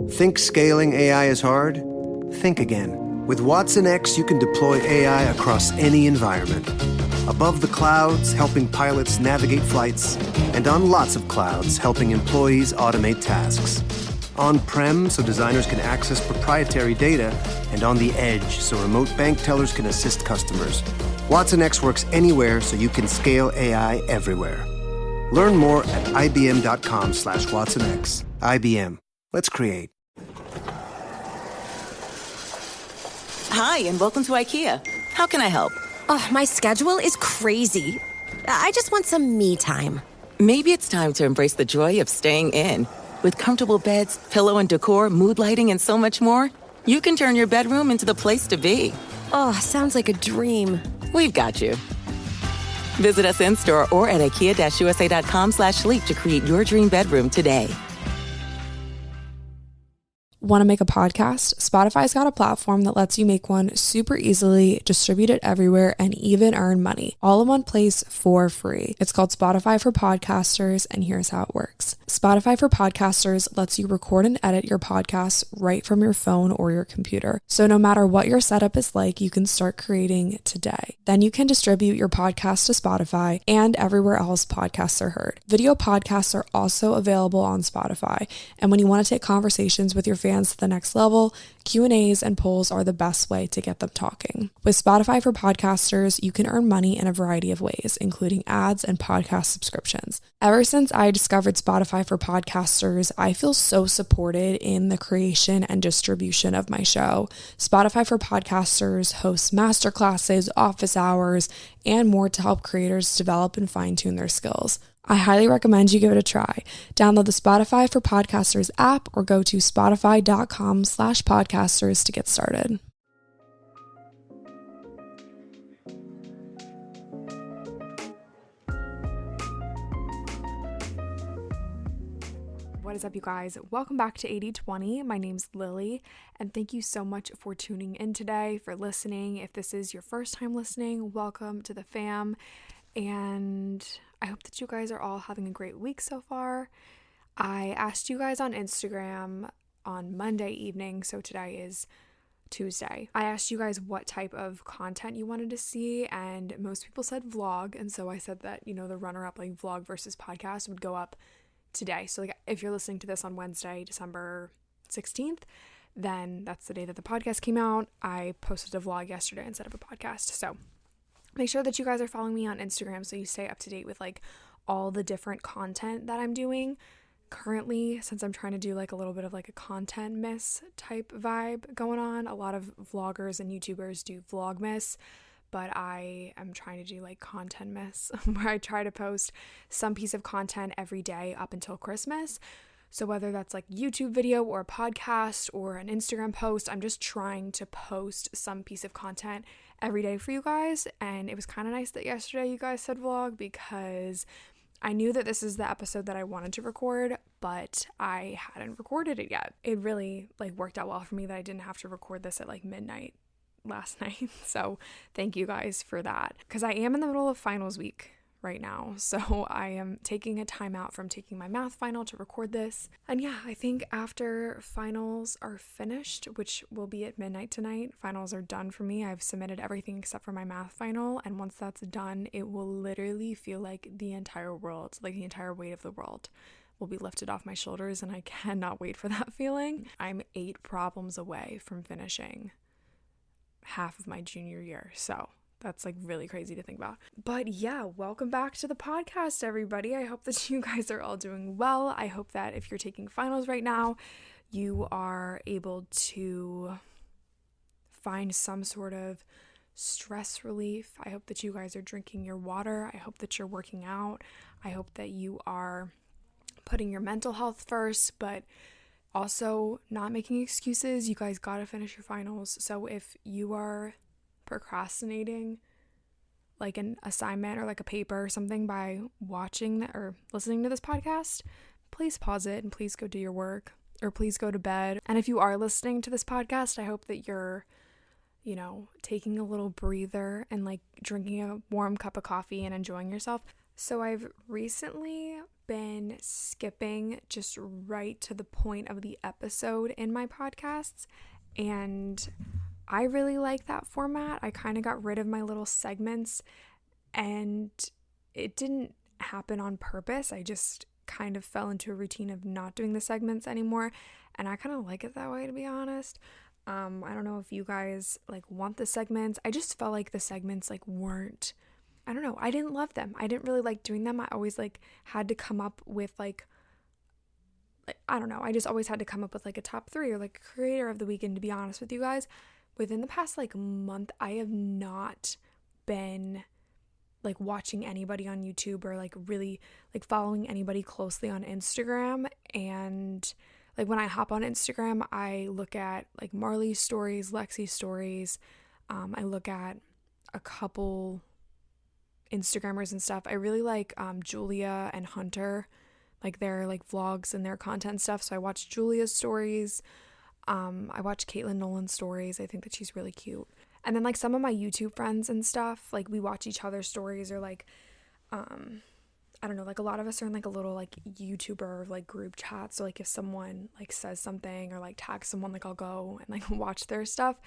Think scaling AI is hard? Think again. With Watson X, you can deploy AI across any environment. Above the clouds, helping pilots navigate flights, and on lots of clouds, helping employees automate tasks. On-prem, so designers can access proprietary data, and on the edge, so remote bank tellers can assist customers. Watson X works anywhere, so you can scale AI everywhere. Learn more at ibm.com/WatsonX. IBM. Let's create. Hi, and welcome to IKEA. How can I help? Oh, my schedule is crazy. I just want some me time. Maybe it's time to embrace the joy of staying in. With comfortable beds, pillow and decor, mood lighting, and so much more, you can turn your bedroom into the place to be. Oh, sounds like a dream. We've got you. Visit us in-store or at ikea-usa.com/sleep to create your dream bedroom today. Want to make a podcast? Spotify's got a platform that lets you make one super easily, distribute it everywhere, and even earn money, all in one place for free. It's called Spotify for Podcasters, and here's how it works. Spotify for Podcasters lets you record and edit your podcasts right from your phone or your computer. So no matter what your setup is like, you can start creating today. Then you can distribute your podcast to Spotify and everywhere else podcasts are heard. Video podcasts are also available on Spotify, and when you want to take conversations with your fans to the next level, Q&As and polls are the best way to get them talking. With Spotify for Podcasters, you can earn money in a variety of ways, including ads and podcast subscriptions. Ever since I discovered Spotify for Podcasters, I feel so supported in the creation and distribution of my show. Spotify for Podcasters hosts masterclasses, office hours, and more to help creators develop and fine-tune their skills. I highly recommend you give it a try. Download the Spotify for Podcasters app or go to spotify.com/podcasters to get started. What is up, you guys? Welcome back to 80/20. My name's Lily, and thank you so much for tuning in today, for listening. If this is your first time listening, welcome to the fam, and I hope that you guys are all having a great week so far. I asked you guys on Instagram on Monday evening, so today is Tuesday. I asked you guys what type of content you wanted to see, and most people said vlog, and so I said that, the runner-up, like vlog versus podcast, would go up today. So like if you're listening to this on Wednesday, December 16th, then that's the day that the podcast came out. I posted a vlog yesterday instead of a podcast. So make sure that you guys are following me on Instagram so you stay up to date with like all the different content that I'm doing currently, since I'm trying to do like a little bit of like a content miss type vibe going on. A lot of vloggers and YouTubers do vlogmas, but I am trying to do like content miss where I try to post some piece of content every day up until Christmas. So whether that's like YouTube video or a podcast or an Instagram post, I'm just trying to post some piece of content every day for you guys. And it was kind of nice that yesterday you guys said vlog, because I knew that this is the episode that I wanted to record, but I hadn't recorded it yet. It really like worked out well for me that I didn't have to record this at like midnight last night. So thank you guys for that, because I am in the middle of finals week right now, so I am taking a time out from taking my math final to record this. And yeah, I think after finals are finished, which will be at midnight tonight, finals are done for me. I've submitted everything except for my math final, and once that's done, it will literally feel like the entire world, like the entire weight of the world will be lifted off my shoulders, and I cannot wait for that feeling. I'm 8 problems away from finishing half of my junior year, so that's like really crazy to think about. But yeah, welcome back to the podcast, everybody. I hope that you guys are all doing well. I hope that if you're taking finals right now, you are able to find some sort of stress relief. I hope that you guys are drinking your water. I hope that you're working out. I hope that you are putting your mental health first, but also not making excuses. You guys gotta finish your finals. So if you are procrastinating like an assignment or like a paper or something by watching or listening to this podcast, please pause it and please go do your work, or please go to bed. And if you are listening to this podcast, I hope that you're, taking a little breather and like drinking a warm cup of coffee and enjoying yourself. So I've recently been skipping just right to the point of the episode in my podcasts, and I really like that format. I kind of got rid of my little segments, and it didn't happen on purpose. I just kind of fell into a routine of not doing the segments anymore, and I kind of like it that way, to be honest. I don't know if you guys like want the segments. I just felt like the segments like weren't, I don't know, I didn't love them. I didn't really like doing them. I always like had to come up with like I don't know, I just always had to come up with like a top 3 or like creator of the week. And to be honest with you guys, within the past like month, I have not been like watching anybody on YouTube or like really like following anybody closely on Instagram. And like when I hop on Instagram, I look at like Marley's stories, Lexi's stories. I look at a couple Instagrammers and stuff. I really like Julia and Hunter, like their like vlogs and their content stuff. So I watch Julia's stories. I watch Caitlin Nolan's stories. I think that she's really cute. And then like some of my YouTube friends and stuff, like we watch each other's stories, or like I don't know, like a lot of us are in like a little like YouTuber like group chat. So like if someone like says something or like tags someone, like I'll go and like watch their stuff.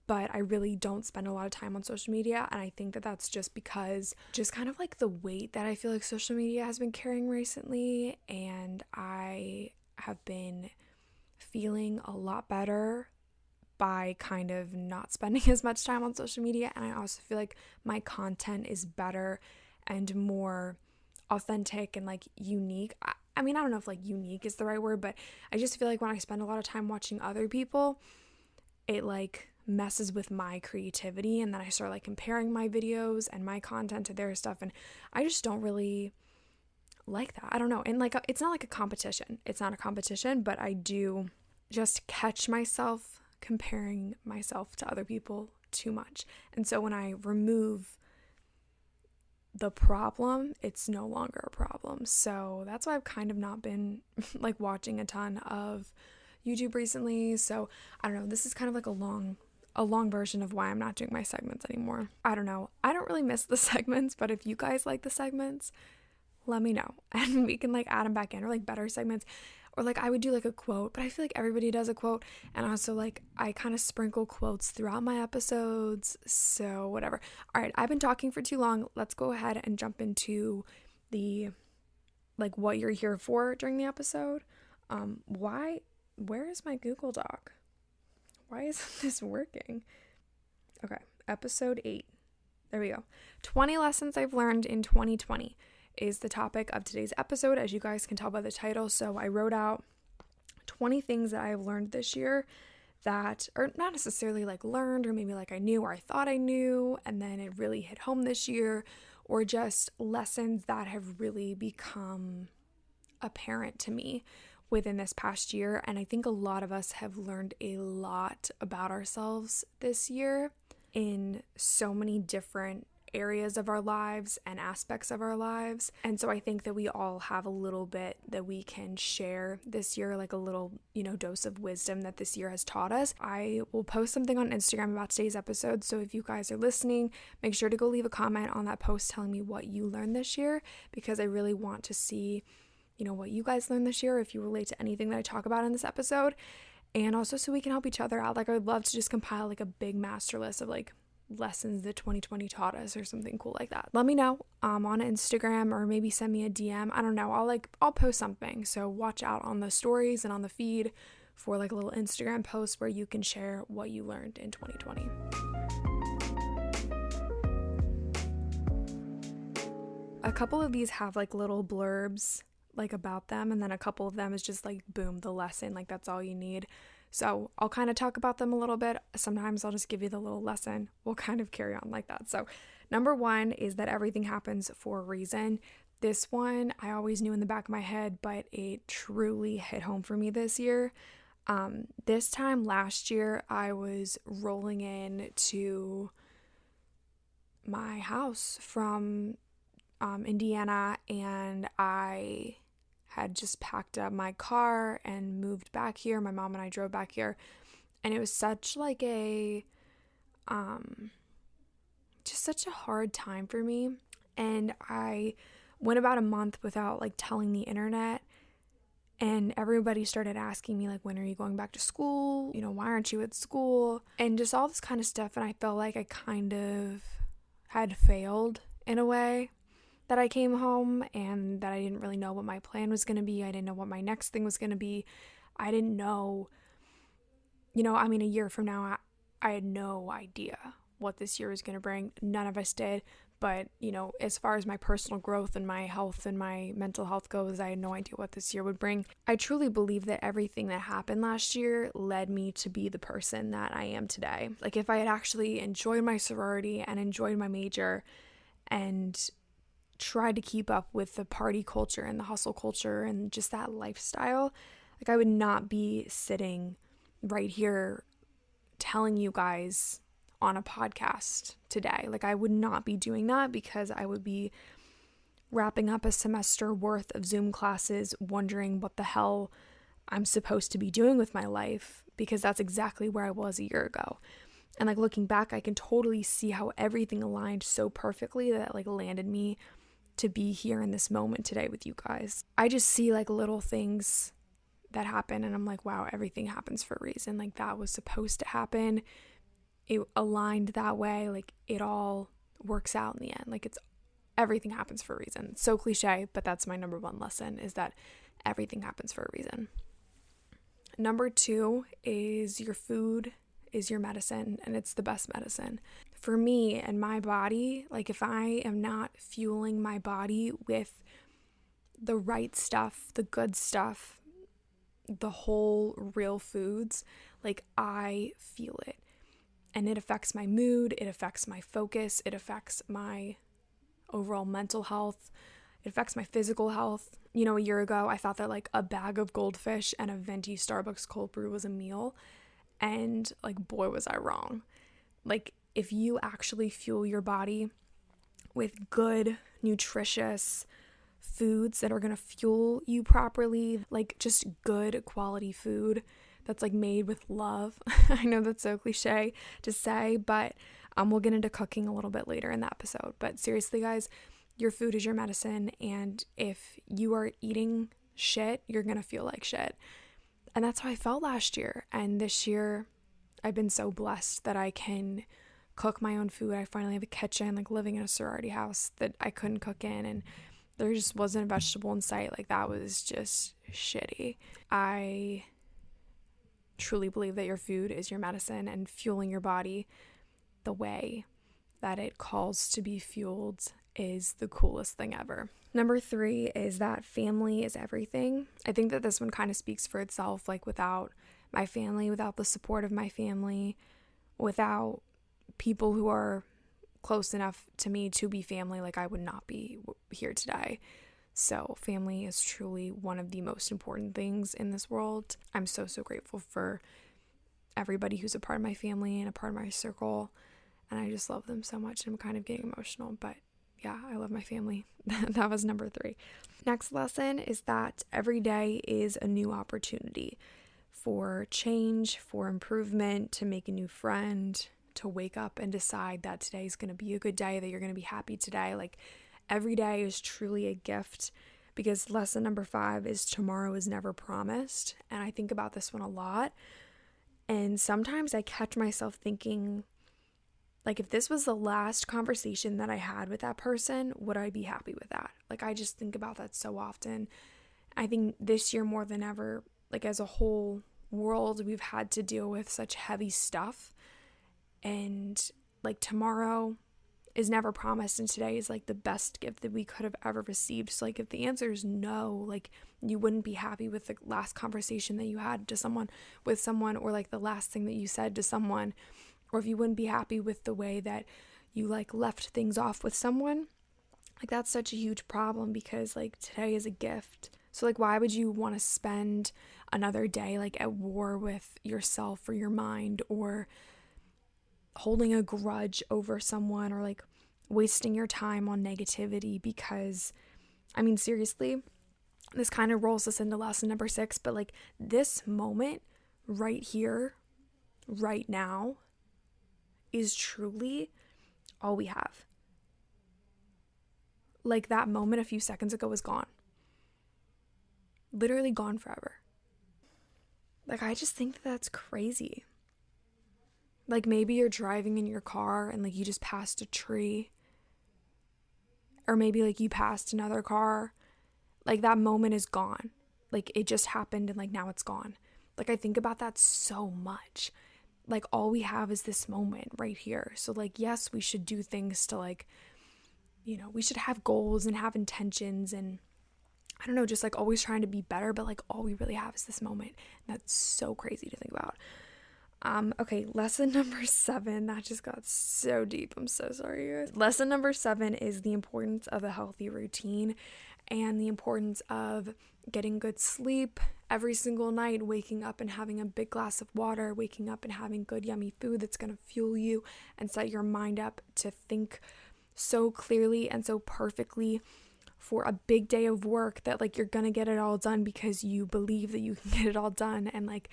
But I really don't spend a lot of time on social media, and I think that that's just because just kind of like the weight that I feel like social media has been carrying recently, and I have been feeling a lot better by kind of not spending as much time on social media. And I also feel like my content is better and more authentic and like unique. I mean, I don't know if like unique is the right word, but I just feel like when I spend a lot of time watching other people, it like messes with my creativity, and then I start like comparing my videos and my content to their stuff, and I just don't really like that. I don't know. And like it's not like a competition. It's not a competition, but I do just catch myself comparing myself to other people too much. And so when I remove the problem, it's no longer a problem. So that's why I've kind of not been like watching a ton of YouTube recently. So I don't know, this is kind of like a long version of why I'm not doing my segments anymore. I don't know. I don't really miss the segments, but if you guys like the segments, let me know and we can like add them back in, or like better segments. Or like I would do like a quote, but I feel like everybody does a quote, and also like I kind of sprinkle quotes throughout my episodes, so whatever. All right, I've been talking for too long. Let's go ahead and jump into the like what you're here for during the episode. Where is my Google Doc? Why isn't this working? Okay, episode 8. There we go. 20 lessons I've learned in 2020 is the topic of today's episode, as you guys can tell by the title. So I wrote out 20 things that I've learned this year that are not necessarily like learned, or maybe like I knew or I thought I knew, and then it really hit home this year, or just lessons that have really become apparent to me within this past year. And I think a lot of us have learned a lot about ourselves this year in so many different areas of our lives and aspects of our lives. And so I think that we all have a little bit that we can share this year, like a little, dose of wisdom that this year has taught us. I will post something on Instagram about today's episode. So if you guys are listening, make sure to go leave a comment on that post telling me what you learned this year, because I really want to see, what you guys learned this year, if you relate to anything that I talk about in this episode. And also so we can help each other out. Like I would love to just compile like a big master list of like lessons that 2020 taught us, or something cool like that. Let me know on Instagram, or maybe send me a DM. I don't know. I'll post something. So watch out on the stories and on the feed for like a little Instagram post where you can share what you learned in 2020. A couple of these have like little blurbs like about them, and then a couple of them is just like boom, the lesson, like that's all you need. So I'll kind of talk about them a little bit. Sometimes I'll just give you the little lesson. We'll kind of carry on like that. So number 1 is that everything happens for a reason. This one I always knew in the back of my head, but it truly hit home for me this year. This time last year, I was rolling in to my house from Indiana, and I had just packed up my car and moved back here. My mom and I drove back here, and it was such like a just such a hard time for me. And I went about a month without like telling the internet, and everybody started asking me like, when are you going back to school? You know, why aren't you at school? And just all this kind of stuff. And I felt like I kind of had failed in a way, that I came home and that I didn't really know what my plan was going to be. I didn't know what my next thing was going to be. I didn't know, a year from now, I had no idea what this year was going to bring. None of us did. But, as far as my personal growth and my health and my mental health goes, I had no idea what this year would bring. I truly believe that everything that happened last year led me to be the person that I am today. Like, if I had actually enjoyed my sorority and enjoyed my major and tried to keep up with the party culture and the hustle culture and just that lifestyle, like, I would not be sitting right here telling you guys on a podcast today. Like, I would not be doing that, because I would be wrapping up a semester worth of Zoom classes wondering what the hell I'm supposed to be doing with my life, because that's exactly where I was a year ago. And like, looking back, I can totally see how everything aligned so perfectly that like landed me to be here in this moment today with you guys. I just see like little things that happen and I'm like, wow, everything happens for a reason. Like, that was supposed to happen. It aligned that way. Like, it all works out in the end. Like, everything happens for a reason. It's so cliche, but that's my number one lesson, is that everything happens for a reason. Number 2 is your food is your medicine, and it's the best medicine. For me and my body, like, if I am not fueling my body with the right stuff, the good stuff, the whole real foods, like, I feel it. And it affects my mood, it affects my focus, it affects my overall mental health, it affects my physical health. A year ago, I thought that like a bag of goldfish and a venti Starbucks cold brew was a meal. And like, boy, was I wrong. Like, if you actually fuel your body with good, nutritious foods that are going to fuel you properly, like just good quality food that's like made with love. I know that's so cliche to say, but we'll get into cooking a little bit later in the episode. But seriously, guys, your food is your medicine. And if you are eating shit, you're going to feel like shit. And that's how I felt last year. And this year, I've been so blessed that I can cook my own food. I finally have a kitchen, like living in a sorority house that I couldn't cook in. And there just wasn't a vegetable in sight. Like, that was just shitty. I truly believe that your food is your medicine, and fueling your body the way that it calls to be fueled is the coolest thing ever. Number 3 is that family is everything. I think that this one kind of speaks for itself. Like, without my family, without the support of my family, without people who are close enough to me to be family, like, I would not be here today. So family is truly one of the most important things in this world. I'm so, so grateful for everybody who's a part of my family and a part of my circle. And I just love them so much. I'm kind of getting emotional, but yeah, I love my family. That was number 3. Next lesson is that every day is a new opportunity for change, for improvement, to make a new friend, to wake up and decide that today is going to be a good day, that you're going to be happy today. Like, every day is truly a gift, because lesson number 5 is tomorrow is never promised. And I think about this one a lot. And sometimes I catch myself thinking, like, if this was the last conversation that I had with that person, would I be happy with that? Like, I just think about that so often. I think this year more than ever, like, as a whole world, we've had to deal with such heavy stuff. And like, tomorrow is never promised, and today is like the best gift that we could have ever received. So like, if the answer is no, like, you wouldn't be happy with the last conversation that you had with someone, or like the last thing that you said to someone, or if you wouldn't be happy with the way that you like left things off with someone, like, that's such a huge problem, because like, today is a gift. So like, why would you want to spend another day like at war with yourself or your mind, or holding a grudge over someone, or like wasting your time on negativity? Because, I mean, seriously, this kind of rolls us into lesson number 6, but like, this moment right here, right now, is truly all we have. like that moment a few seconds ago is gone. Literally gone forever. Like, I just think that that's crazy. Like, maybe you're driving in your car and like you just passed a tree, or maybe like you passed another car. Like, that moment is gone. Like, it just happened and like now it's gone. Like, I think about that so much. Like, all we have is this moment right here. So like, yes, we should do things to like, you know, we should have goals and have intentions and I don't know, just like always trying to be better, but like all we really have is this moment. And that's so crazy to think about. Okay, lesson number 7, that just got so deep. I'm so sorry, you guys. Lesson number 7 is the importance of a healthy routine and the importance of getting good sleep every single night, waking up and having a big glass of water, waking up and having good yummy food that's going to fuel you and set your mind up to think so clearly and so perfectly for a big day of work that like you're gonna get it all done because you believe that you can get it all done, and like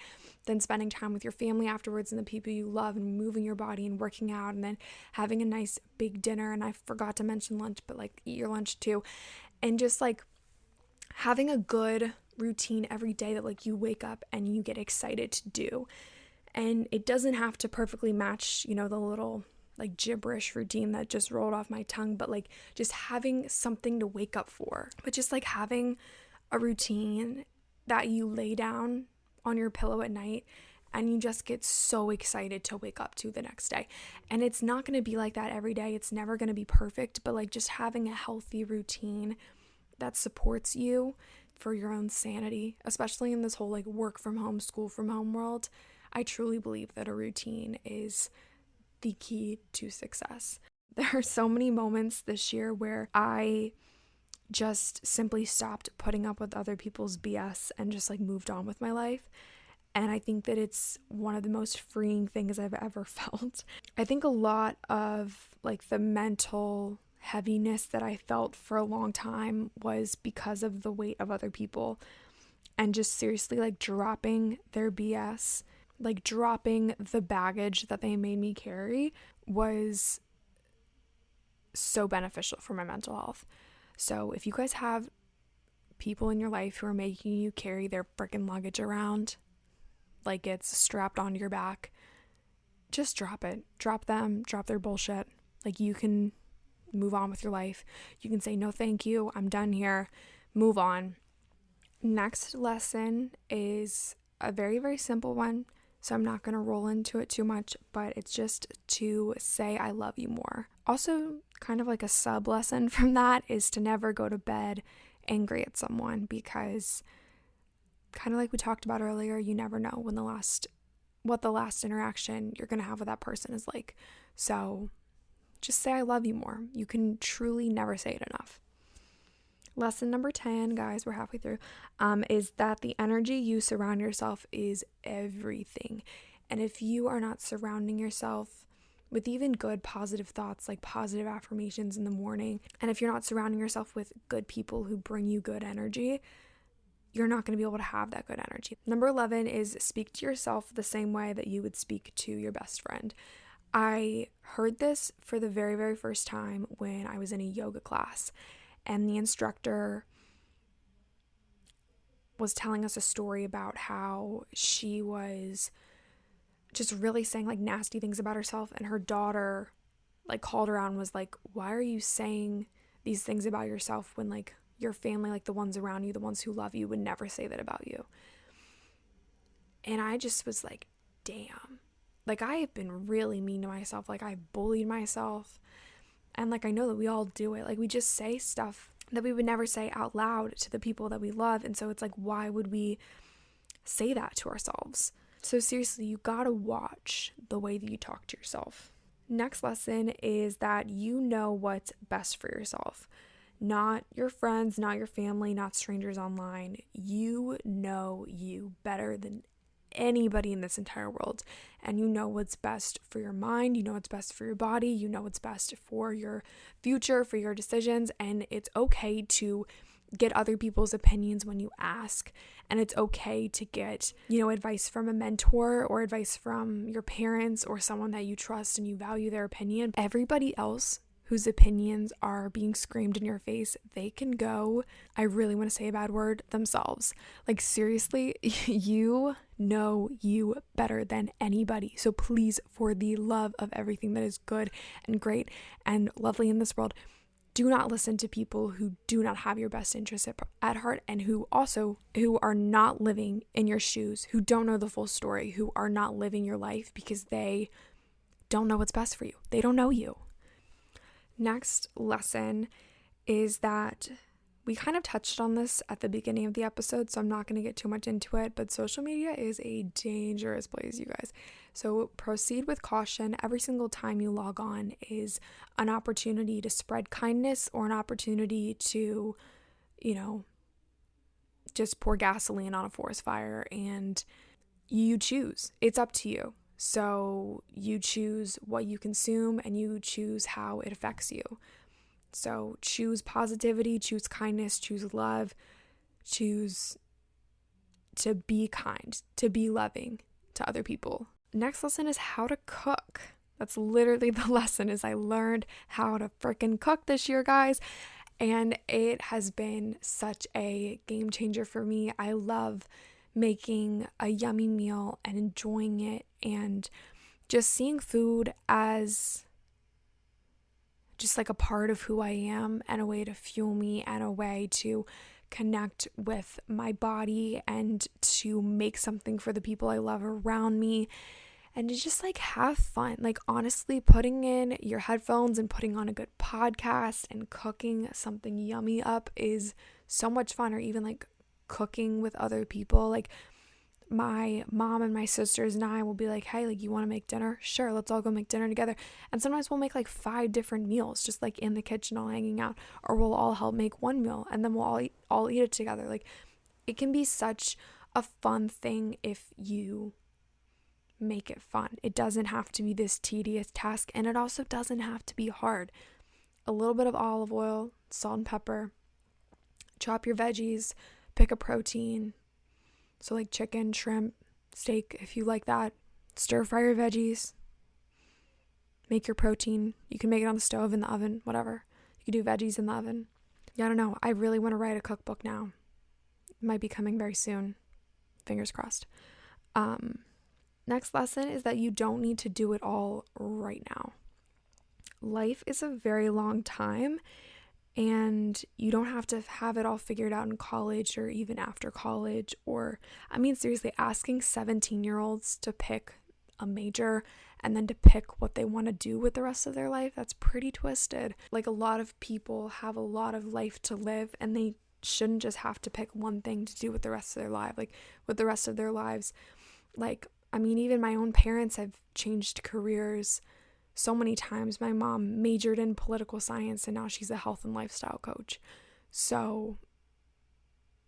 then spending time with your family afterwards and the people you love and moving your body and working out and then having a nice big dinner, and I forgot to mention lunch, but like eat your lunch too, and just like having a good routine every day that like you wake up and you get excited to do. And it doesn't have to perfectly match, you know, the little like gibberish routine that just rolled off my tongue, but like just having something to wake up for, but just like having a routine that you lay down on your pillow at night and you just get so excited to wake up to the next day. And it's not going to be like that every day. It's never going to be perfect, but like just having a healthy routine that supports you for your own sanity, especially in this whole like work from home, school from home world. I truly believe that a routine is the key to success. There are so many moments this year where I just simply stopped putting up with other people's BS and just like moved on with my life. And I think that it's one of the most freeing things I've ever felt. I think a lot of like the mental heaviness that I felt for a long time was because of the weight of other people and just seriously like dropping their BS. Like dropping the baggage that they made me carry was so beneficial for my mental health. So if you guys have people in your life who are making you carry their freaking luggage around like it's strapped onto your back, just drop it. Drop them, drop their bullshit. Like, you can move on with your life. You can say, no, thank you, I'm done here. Move on. Next lesson is a very, very simple one. So I'm not going to roll into it too much, but it's just to say I love you more. Also, kind of like a sub lesson from that is to never go to bed angry at someone, because kind of like we talked about earlier, you never know what the last interaction you're going to have with that person is like. So just say I love you more. You can truly never say it enough. Lesson number 10, guys, we're halfway through, is that the energy you surround yourself is everything. And if you are not surrounding yourself with even good positive thoughts, like positive affirmations in the morning, and if you're not surrounding yourself with good people who bring you good energy, you're not going to be able to have that good energy. Number 11 is speak to yourself the same way that you would speak to your best friend. I heard this for the very, very first time when I was in a yoga class. And the instructor was telling us a story about how she was just really saying like nasty things about herself, and her daughter like called her out and was like, why are you saying these things about yourself when like your family, like the ones around you, the ones who love you, would never say that about you? And I just was like, damn, like I have been really mean to myself. Like I've bullied myself. And like, I know that we all do it. Like, we just say stuff that we would never say out loud to the people that we love. And so it's like, why would we say that to ourselves? So seriously, you gotta watch the way that you talk to yourself. Next lesson is that you know what's best for yourself. Not your friends, not your family, not strangers online. You know you better than anybody in this entire world, and you know what's best for your mind, you know what's best for your body, you know what's best for your future, for your decisions. And it's okay to get other people's opinions when you ask, and it's okay to get, advice from a mentor or advice from your parents or someone that you trust and you value their opinion. Everybody else whose opinions are being screamed in your face, they can go, I really want to say a bad word, themselves. Like, seriously, you know you better than anybody. So please, for the love of everything that is good and great and lovely in this world, do not listen to people who do not have your best interests at heart, and who are not living in your shoes, who don't know the full story, who are not living your life because they don't know what's best for you. They don't know you. Next lesson is that we kind of touched on this at the beginning of the episode, so I'm not going to get too much into it, but social media is a dangerous place, you guys. So proceed with caution. Every single time you log on is an opportunity to spread kindness or an opportunity to, just pour gasoline on a forest fire, and you choose. It's up to you. So you choose what you consume and you choose how it affects you. So choose positivity, choose kindness, choose love, choose to be kind, to be loving to other people. Next lesson is how to cook. That's literally the lesson, is I learned how to freaking cook this year, guys. And it has been such a game changer for me. I love making a yummy meal and enjoying it, and just seeing food as just like a part of who I am, and a way to fuel me, and a way to connect with my body, and to make something for the people I love around me, and to just like have fun. Like, honestly, putting in your headphones and putting on a good podcast and cooking something yummy up is so much fun. Or even like cooking with other people. Like, my mom and my sisters and I will be like, hey, like, you want to make dinner? Sure, let's all go make dinner together. And sometimes we'll make like 5 different meals, just like in the kitchen all hanging out. Or we'll all help make one meal and then we'll all eat it together. Like, it can be such a fun thing if you make it fun. It doesn't have to be this tedious task, and it also doesn't have to be hard. A little bit of olive oil, salt and pepper, chop your veggies, pick a protein. So like chicken, shrimp, steak, if you like that. Stir fry your veggies. Make your protein. You can make it on the stove, in the oven, whatever. You can do veggies in the oven. Yeah, I don't know. I really want to write a cookbook now. It might be coming very soon. Fingers crossed. Next lesson is that you don't need to do it all right now. Life is a very long time, and you don't have to have it all figured out in college or even after college. Or, I mean, seriously, asking 17-year-olds to pick a major and then to pick what they want to do with the rest of their life, that's pretty twisted. Like, a lot of people have a lot of life to live, and they shouldn't just have to pick one thing to do with the rest of their life. Like, with the rest of their lives, like, I mean, even my own parents have changed careers so many times. My mom majored in political science, and now she's a health and lifestyle coach. So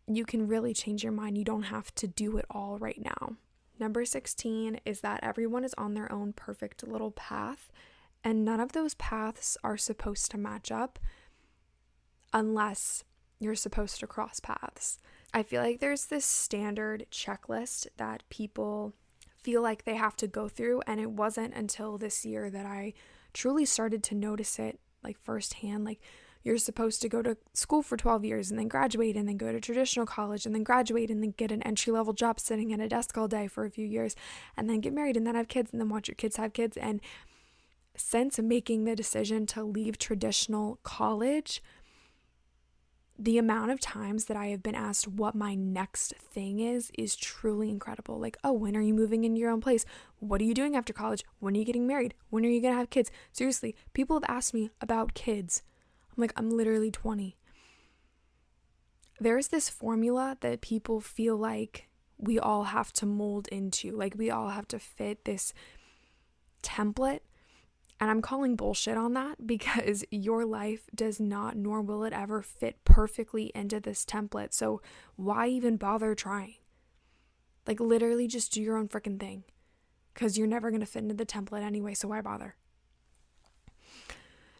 you can really change your mind. You don't have to do it all right now. Number 16 is that everyone is on their own perfect little path, and none of those paths are supposed to match up unless you're supposed to cross paths. I feel like there's this standard checklist that people feel like they have to go through, and it wasn't until this year that I truly started to notice it, like, firsthand. Like, you're supposed to go to school for 12 years and then graduate and then go to traditional college and then graduate and then get an entry-level job sitting at a desk all day for a few years and then get married and then have kids and then watch your kids have kids. And since making the decision to leave traditional college, the amount of times that I have been asked what my next thing is truly incredible. Like, oh, when are you moving into your own place? What are you doing after college? When are you getting married? When are you going to have kids? Seriously, people have asked me about kids. I'm like, I'm literally 20. There's this formula that people feel like we all have to mold into. Like, we all have to fit this template. And I'm calling bullshit on that, because your life does not, nor will it ever, fit perfectly into this template. So why even bother trying? Like, literally just do your own freaking thing, because you're never going to fit into the template anyway, so why bother?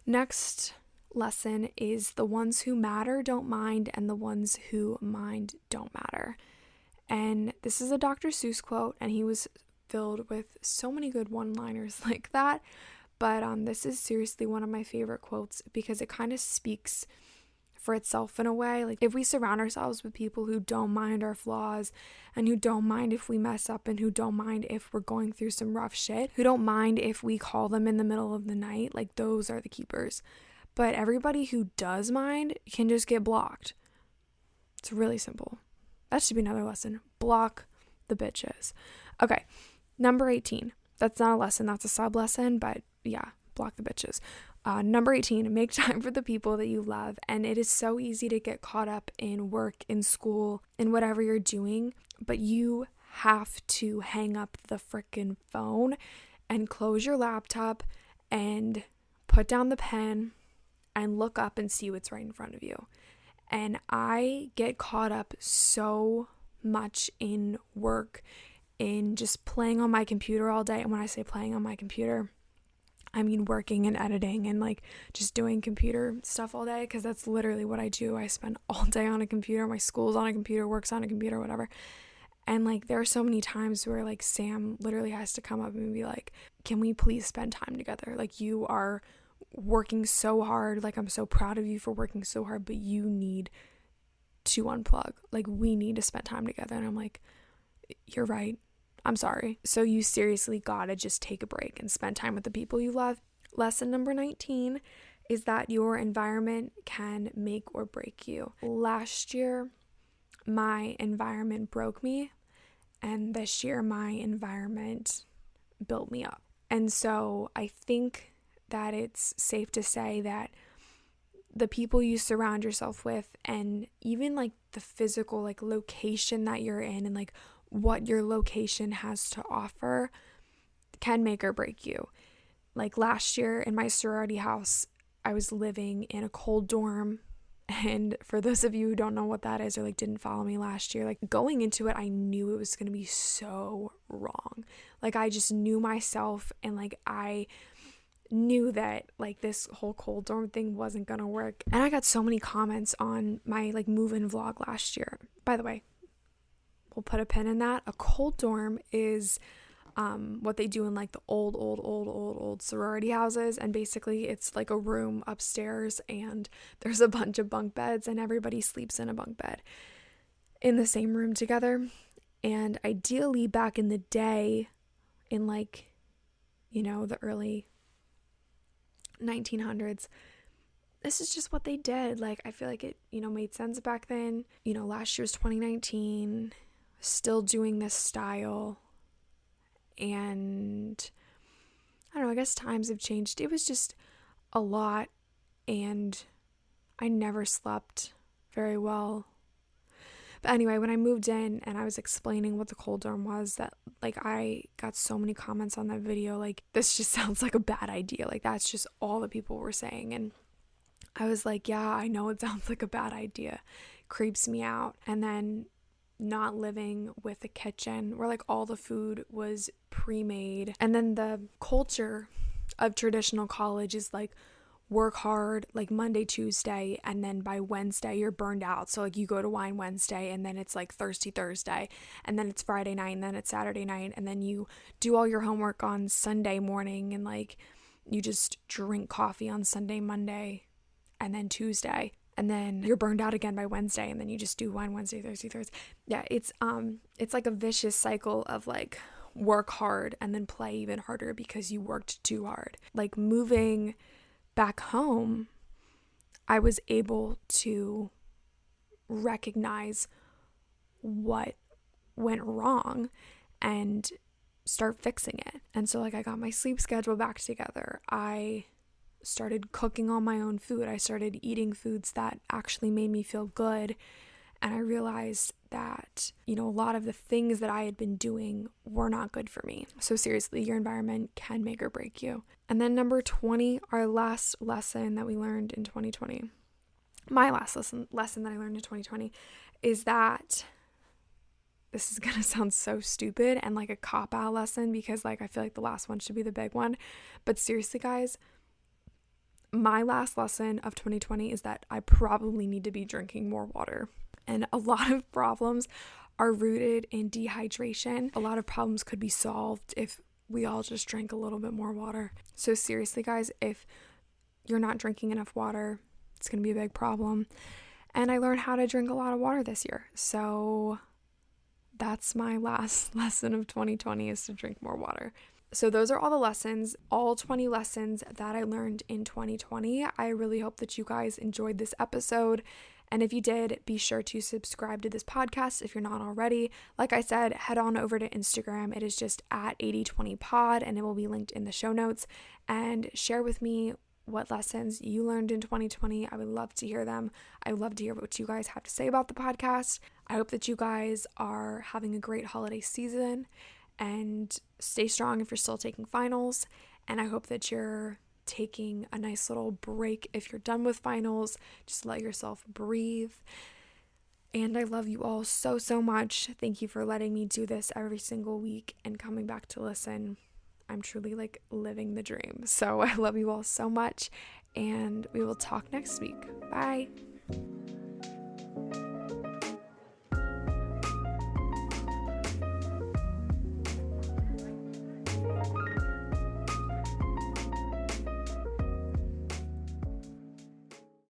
Next lesson is the ones who matter don't mind, and the ones who mind don't matter. And this is a Dr. Seuss quote, and he was filled with so many good one-liners like that. But this is seriously one of my favorite quotes because it kind of speaks for itself in a way. Like, if we surround ourselves with people who don't mind our flaws and who don't mind if we mess up and who don't mind if we're going through some rough shit, who don't mind if we call them in the middle of the night, like, those are the keepers. But everybody who does mind can just get blocked. It's really simple. That should be another lesson. Block the bitches. Okay, number 18. That's not a lesson, that's a sub lesson, but yeah, block the bitches. Number 18, make time for the people that you love. And it is so easy to get caught up in work, in school, in whatever you're doing, but you have to hang up the frickin' phone and close your laptop and put down the pen and look up and see what's right in front of you. And I get caught up so much in work, in just playing on my computer all day. And when I say playing on my computer, I mean working and editing and like just doing computer stuff all day, because that's literally what I do. I spend all day on a computer. My school's on a computer, work's on a computer, whatever. And like there are so many times where like Sam literally has to come up and be like, can we please spend time together? Like, you are working so hard. Like, I'm so proud of you for working so hard, but you need to unplug. Like, we need to spend time together. And I'm like, you're right. I'm sorry. So you seriously gotta just take a break and spend time with the people you love. Lesson number 19 is that your environment can make or break you. Last year, my environment broke me, and this year my environment built me up. And so I think that it's safe to say that the people you surround yourself with, and even like the physical like location that you're in and like what your location has to offer, can make or break you. Like last year in my sorority house, I was living in a cold dorm. And for those of you who don't know what that is or like didn't follow me last year, like going into it, I knew it was going to be so wrong. Like, I just knew myself, and like I knew that like this whole cold dorm thing wasn't going to work. And I got so many comments on my like move-in vlog last year. By the way, we'll put a pin in that. A cold dorm is what they do in like the old sorority houses, and basically it's like a room upstairs and there's a bunch of bunk beds and everybody sleeps in a bunk bed in the same room together. And ideally back in the day, in like, you know, the early 1900s, this is just what they did. Like, I feel like it, you know, made sense back then. You know, last year's 2019, still doing this style. And I don't know, I guess times have changed. It was just a lot, and I never slept very well. But anyway, when I moved in and I was explaining what the cold dorm was, that like I got so many comments on that video, like, this just sounds like a bad idea. Like, that's just all the people were saying. And I was like, yeah, I know it sounds like a bad idea. Creeps me out. And then not living with a kitchen where like all the food was pre-made. And then the culture of traditional college is like work hard like Monday, Tuesday, and then by Wednesday you're burned out. So like you go to Wine Wednesday, and then it's like Thirsty Thursday, and then it's Friday night, and then it's Saturday night, and then you do all your homework on Sunday morning, and like you just drink coffee on Sunday, Monday, and then Tuesday. And then you're burned out again by Wednesday, and then you just do Wine Wednesday, Thursday. Yeah, it's like a vicious cycle of like work hard and then play even harder because you worked too hard. Like, moving back home, I was able to recognize what went wrong and start fixing it. And so like I got my sleep schedule back together. I started cooking all my own food. I started eating foods that actually made me feel good. And I realized that, you know, a lot of the things that I had been doing were not good for me. So seriously, your environment can make or break you. And then number 20, our last lesson that we learned in 2020. My last lesson that I learned in 2020 is that, this is going to sound so stupid and like a cop-out lesson, because like I feel like the last one should be the big one. But seriously, guys, my last lesson of 2020 is that I probably need to be drinking more water. And a lot of problems are rooted in dehydration. A lot of problems could be solved if we all just drink a little bit more water. So seriously, guys, if you're not drinking enough water, it's going to be a big problem. And I learned how to drink a lot of water this year. So that's my last lesson of 2020, is to drink more water. So those are all the lessons, all 20 lessons that I learned in 2020. I really hope that you guys enjoyed this episode. And if you did, be sure to subscribe to this podcast if you're not already. Like I said, head on over to Instagram. It is just at 8020pod, and it will be linked in the show notes. And share with me what lessons you learned in 2020. I would love to hear them. I would love to hear what you guys have to say about the podcast. I hope that you guys are having a great holiday season, and stay strong if you're still taking finals. And I hope that you're taking a nice little break if you're done with finals. Just let yourself breathe. And I love you all so, so much. Thank you for letting me do this every single week and coming back to listen. I'm truly like living the dream. So I love you all so much, and we will talk next week. Bye.